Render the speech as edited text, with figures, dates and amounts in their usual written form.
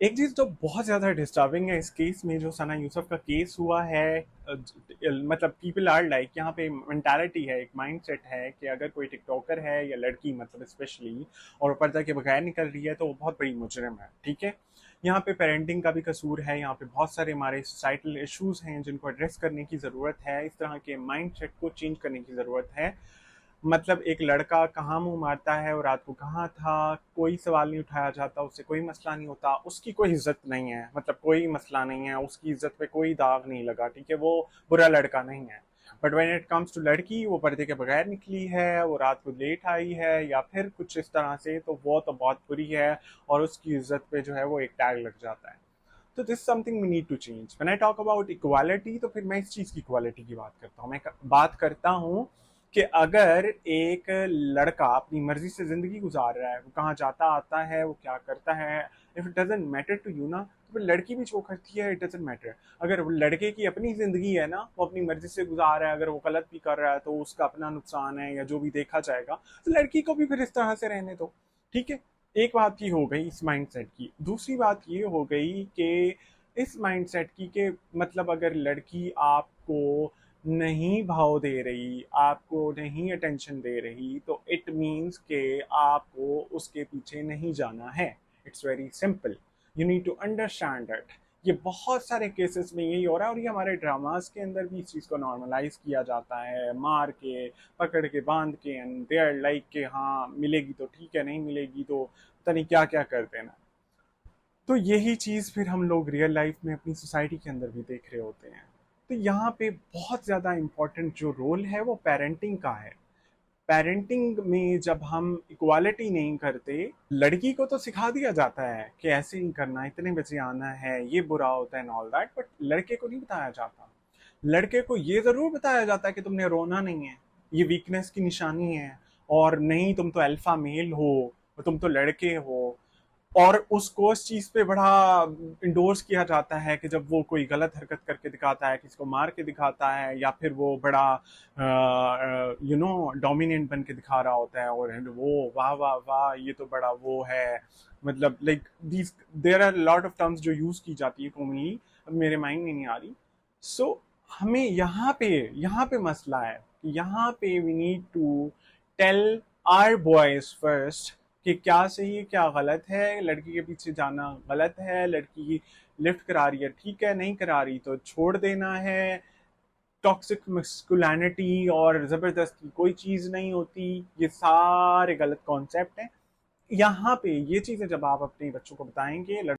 एक चीज तो बहुत ज्यादा डिस्टर्बिंग है इस केस में, जो सना यूसुफ का केस हुआ है। मतलब पीपल आर लाइक, यहाँ पे मेंटालिटी है, एक माइंडसेट है कि अगर कोई टिकटॉकर है या लड़की मतलब स्पेशली, और पर्दा के बगैर निकल रही है तो वो बहुत बड़ी मुजरिम है। ठीक है, यहाँ पे पेरेंटिंग का भी कसूर है, यहाँ पे बहुत सारे हमारे सोसाइटल इश्यूज हैं जिनको एड्रेस करने की ज़रूरत है। इस तरह के माइंडसेट को चेंज करने की ज़रूरत है। मतलब एक लड़का कहाँ मुंह मारता है और रात को कहाँ था, कोई सवाल नहीं उठाया जाता, उससे कोई मसला नहीं होता, उसकी कोई इज्जत नहीं है, मतलब कोई मसला नहीं है, उसकी इज्जत पे कोई दाग नहीं लगा। ठीक है, वो बुरा लड़का नहीं है। But when it comes to लड़की, वो पर्दे के बगैर निकली है, वो रात को लेट आई है या फिर कुछ इस तरह से, तो वो तो बहुत बुरी है और उसकी इज्जत पे जो है वो एक टैग लग जाता है। तो this something we need to change. When I talk about equality, तो फिर मैं इस चीज की इक्वालिटी की बात करता हूँ। मैं बात करता हूँ कि अगर एक लड़का अपनी मर्जी से जिंदगी गुजार रहा है, वो कहाँ जाता आता है, वो क्या करता है, if it doesn't matter to you ना, तो फिर लड़की भी जो करती है इट डजेंट मैटर। अगर वो लड़के की अपनी जिंदगी है ना, वो अपनी मर्जी से गुजार रहा है, अगर वो गलत भी कर रहा है तो उसका अपना नुकसान है या जो भी देखा जाएगा, तो लड़की को भी फिर इस तरह से रहने दो। ठीक है, एक बात की हो गई इस माइंडसेट की। दूसरी बात ये हो गई कि इस माइंडसेट की कि मतलब अगर लड़की आपको नहीं भाव दे रही, आपको नहीं अटेंशन दे रही, तो इट मीन्स के आपको उसके पीछे नहीं जाना है। It's very simple, you need to understand that. ये बहुत सारे केसेस में यही हो रहा है, और ये हमारे ड्रामास के अंदर भी इस चीज़ को नॉर्मलाइज किया जाता है, मार के, पकड़ के, बांध के, एंड दे आर लाइक कि हाँ मिलेगी तो ठीक है, नहीं मिलेगी तो पता नहीं क्या क्या कर देना। तो यही चीज़ फिर हम लोग रियल लाइफ में अपनी सोसाइटी के अंदर भी देख रहे होते हैं। तो यहाँ पे बहुत ज़्यादा इम्पोर्टेंट जो रोल है वो पेरेंटिंग का है। पेरेंटिंग में जब हम इक्वालिटी नहीं करते, लड़की को तो सिखा दिया जाता है कि ऐसे ही करना, इतने बजे आना है, ये बुरा होता है एंड ऑल दैट, बट लड़के को नहीं बताया जाता। लड़के को ये जरूर बताया जाता है कि तुमने रोना नहीं है, ये वीकनेस की निशानी है, और नहीं तुम तो अल्फा मेल हो, तुम तो लड़के हो। और उसको इस चीज पे बड़ा इंडोर्स किया जाता है कि जब वो कोई गलत हरकत करके दिखाता है, किसी को मार के दिखाता है, या फिर वो बड़ा डोमिनेंट बन के दिखा रहा होता है, और वो वाह वाह वाह ये तो बड़ा वो है, मतलब like these there are lot of terms जो यूज की जाती है कॉमनली, अब मेरे माइंड में नहीं आ रही। सो हमें यहाँ पे मसला है कि यहाँ पे we need to tell our boys first कि क्या सही है क्या गलत है। लड़की के पीछे जाना गलत है, लड़की लिफ्ट करा रही है ठीक है, नहीं करा रही तो छोड़ देना है। टॉक्सिक मस्कुलिनिटी और जबरदस्ती कोई चीज नहीं होती, ये सारे गलत कॉन्सेप्ट हैं। यहाँ पे ये चीजें जब आप अपने बच्चों को बताएंगे,